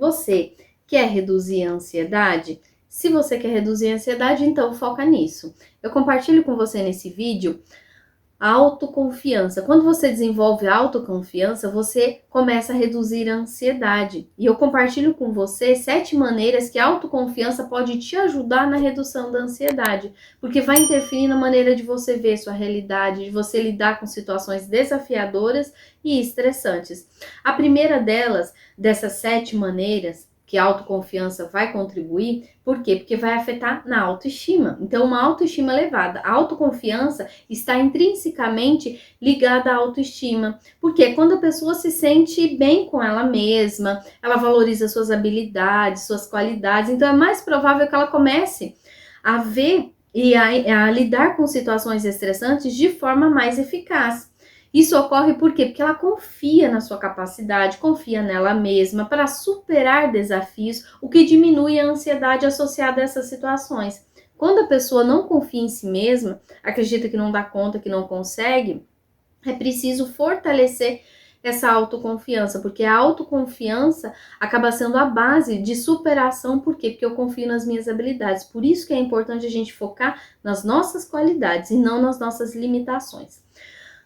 Você quer reduzir a ansiedade? Se você quer reduzir a ansiedade, então foca nisso. Eu compartilho com você nesse vídeo a autoconfiança. Quando você desenvolve a autoconfiança, você começa a reduzir a ansiedade. E eu compartilho com você 7 maneiras que a autoconfiança pode te ajudar na redução da ansiedade, porque vai interferir na maneira de você ver sua realidade, de você lidar com situações desafiadoras e estressantes. A primeira dessas 7 maneiras que a autoconfiança vai contribuir, por quê? Porque vai afetar na autoestima. Então, uma autoestima elevada. A autoconfiança está intrinsecamente ligada à autoestima. Porque quando a pessoa se sente bem com ela mesma, ela valoriza suas habilidades, suas qualidades, então é mais provável que ela comece a ver e a lidar com situações estressantes de forma mais eficaz. Isso ocorre por quê? Porque ela confia na sua capacidade, confia nela mesma para superar desafios, o que diminui a ansiedade associada a essas situações. Quando a pessoa não confia em si mesma, acredita que não dá conta, que não consegue, é preciso fortalecer essa autoconfiança, porque a autoconfiança acaba sendo a base de superação. Por quê? Porque eu confio nas minhas habilidades. Por isso que é importante a gente focar nas nossas qualidades e não nas nossas limitações.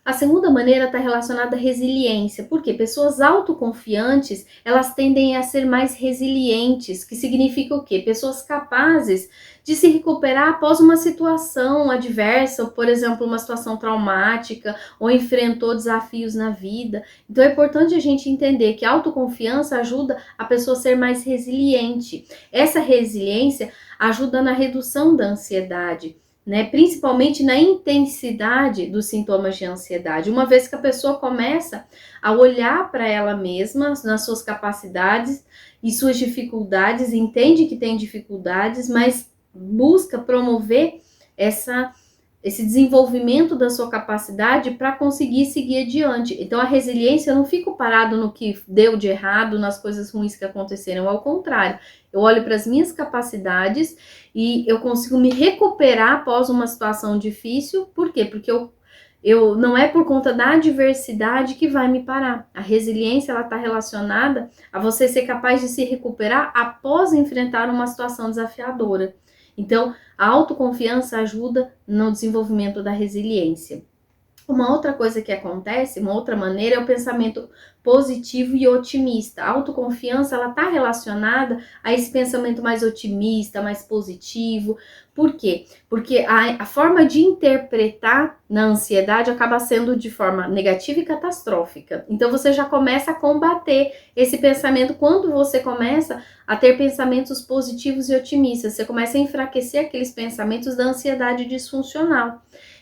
A segunda maneira está relacionada à resiliência, porque pessoas autoconfiantes, elas tendem a ser mais resilientes, que significa o quê? Pessoas capazes de se recuperar após uma situação adversa, ou, por exemplo, uma situação traumática, ou enfrentou desafios na vida. Então é importante a gente entender que a autoconfiança ajuda a pessoa a ser mais resiliente. Essa resiliência ajuda na redução da ansiedade, né, principalmente na intensidade dos sintomas de ansiedade. Uma vez que a pessoa começa a olhar para ela mesma, nas suas capacidades e suas dificuldades, entende que tem dificuldades, mas busca promover esse desenvolvimento da sua capacidade para conseguir seguir adiante. Então a resiliência, eu não fico parado no que deu de errado, nas coisas ruins que aconteceram, ao contrário, eu olho para as minhas capacidades e eu consigo me recuperar após uma situação difícil. Por quê? Porque eu não é por conta da adversidade que vai me parar. A resiliência, ela está relacionada a você ser capaz de se recuperar após enfrentar uma situação desafiadora. Então, a autoconfiança ajuda no desenvolvimento da resiliência. Uma outra coisa que acontece, uma outra maneira, é o pensamento positivo e otimista. A autoconfiança, ela está relacionada a esse pensamento mais otimista, mais positivo. Por quê? Porque a forma de interpretar na ansiedade acaba sendo de forma negativa e catastrófica. Então você já começa a combater esse pensamento quando você começa a ter pensamentos positivos e otimistas. Você começa a enfraquecer aqueles pensamentos da ansiedade disfuncional.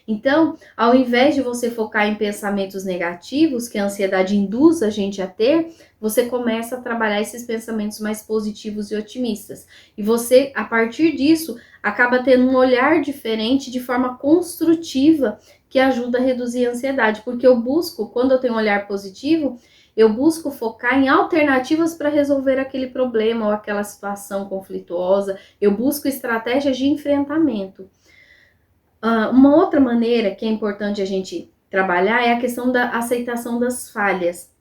Então, ao invés de você focar em pensamentos negativos, que a ansiedade induz a gente a ter, você começa a trabalhar esses pensamentos mais positivos e otimistas. E você, a partir disso, acaba tendo um olhar diferente, de forma construtiva, que ajuda a reduzir a ansiedade. Porque eu busco, quando eu tenho um olhar positivo, eu busco focar em alternativas para resolver aquele problema ou aquela situação conflituosa. Eu busco estratégias de enfrentamento. Uma outra maneira que é importante a gente trabalhar é a questão da aceitação das falhas.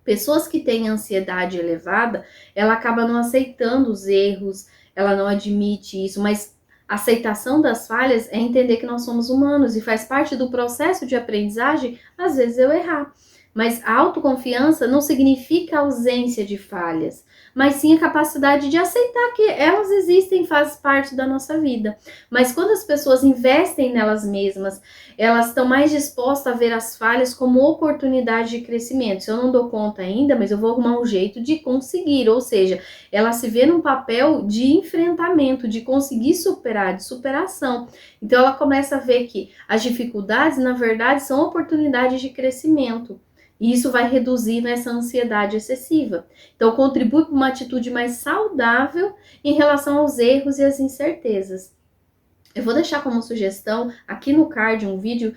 Pessoas que têm ansiedade elevada, ela acaba não aceitando os erros, ela não admite isso, mas a aceitação das falhas é entender que nós somos humanos e faz parte do processo de aprendizagem, às vezes, eu errar. Mas a autoconfiança não significa ausência de falhas, mas sim a capacidade de aceitar que elas existem, faz parte da nossa vida. Mas quando as pessoas investem nelas mesmas, elas estão mais dispostas a ver as falhas como oportunidade de crescimento. Se eu não dou conta ainda, mas eu vou arrumar um jeito de conseguir, ou seja, ela se vê num papel de enfrentamento, de conseguir superar, de superação. Então ela começa a ver que as dificuldades, na verdade, são oportunidades de crescimento. E isso vai reduzir essa ansiedade excessiva. Então, contribui para uma atitude mais saudável em relação aos erros e às incertezas. Eu vou deixar como sugestão aqui no card um vídeo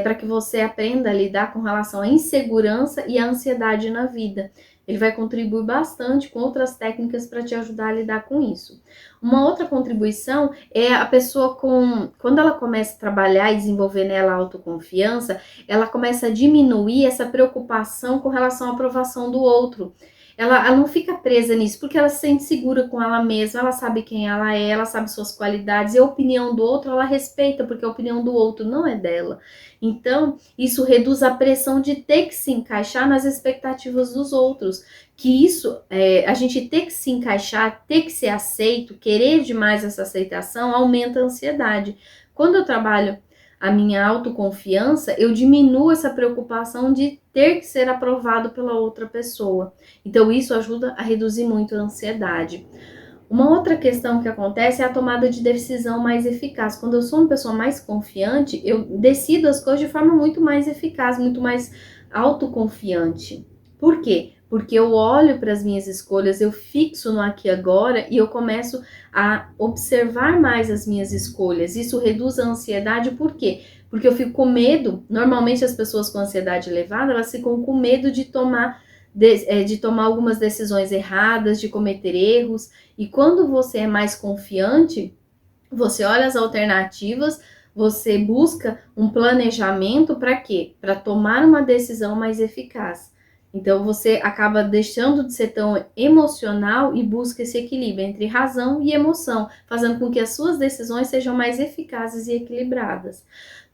para que você aprenda a lidar com relação à insegurança e à ansiedade na vida. Ele vai contribuir bastante com outras técnicas para te ajudar a lidar com isso. Uma outra contribuição é a pessoa quando ela começa a trabalhar e desenvolver nela a autoconfiança, ela começa a diminuir essa preocupação com relação à aprovação do outro. ela não fica presa nisso, porque ela se sente segura com ela mesma, ela sabe quem ela é, ela sabe suas qualidades, e a opinião do outro ela respeita, porque a opinião do outro não é dela. Então, isso reduz a pressão de ter que se encaixar nas expectativas dos outros. Que isso, a gente ter que se encaixar, ter que ser aceito, querer demais essa aceitação, aumenta a ansiedade. Quando eu trabalho a minha autoconfiança, eu diminuo essa preocupação de ter que ser aprovado pela outra pessoa. Então, isso ajuda a reduzir muito a ansiedade. Uma outra questão que acontece é a tomada de decisão mais eficaz. Quando eu sou uma pessoa mais confiante, eu decido as coisas de forma muito mais eficaz, muito mais autoconfiante. Por quê? Porque eu olho para as minhas escolhas, eu fixo no aqui e agora e eu começo a observar mais as minhas escolhas. Isso reduz a ansiedade, por quê? Porque eu fico com medo. Normalmente as pessoas com ansiedade elevada, elas ficam com medo de tomar algumas decisões erradas, de cometer erros. E quando você é mais confiante, você olha as alternativas, você busca um planejamento para quê? Para tomar uma decisão mais eficaz. Então você acaba deixando de ser tão emocional e busca esse equilíbrio entre razão e emoção, fazendo com que as suas decisões sejam mais eficazes e equilibradas.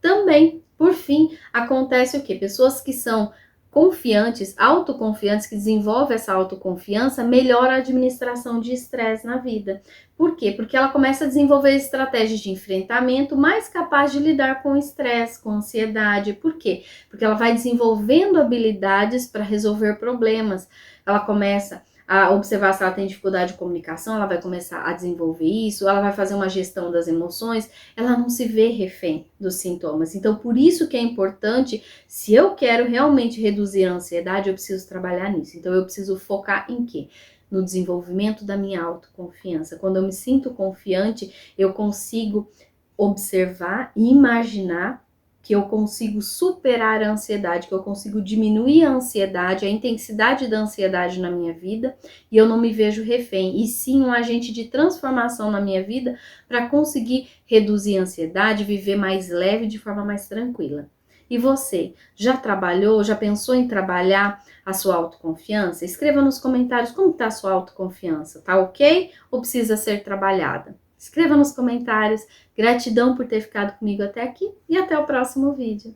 Também, por fim, acontece o quê? Pessoas que são confiantes, autoconfiantes, que desenvolvem essa autoconfiança, melhora a administração de estresse na vida. Por quê? Porque ela começa a desenvolver estratégias de enfrentamento mais capaz de lidar com o estresse, com a ansiedade. Por quê? Porque ela vai desenvolvendo habilidades para resolver problemas. Ela começa a observar se ela tem dificuldade de comunicação, ela vai começar a desenvolver isso, ela vai fazer uma gestão das emoções, ela não se vê refém dos sintomas. Então, por isso que é importante, se eu quero realmente reduzir a ansiedade, eu preciso trabalhar nisso. Então, eu preciso focar em quê? No desenvolvimento da minha autoconfiança. Quando eu me sinto confiante, eu consigo observar e imaginar que eu consigo superar a ansiedade, que eu consigo diminuir a ansiedade, a intensidade da ansiedade na minha vida, e eu não me vejo refém, e sim um agente de transformação na minha vida para conseguir reduzir a ansiedade, viver mais leve, de forma mais tranquila. E você, já trabalhou, já pensou em trabalhar a sua autoconfiança? Escreva nos comentários como está a sua autoconfiança, tá ok? Ou precisa ser trabalhada? Escreva nos comentários. Gratidão por ter ficado comigo até aqui e até o próximo vídeo.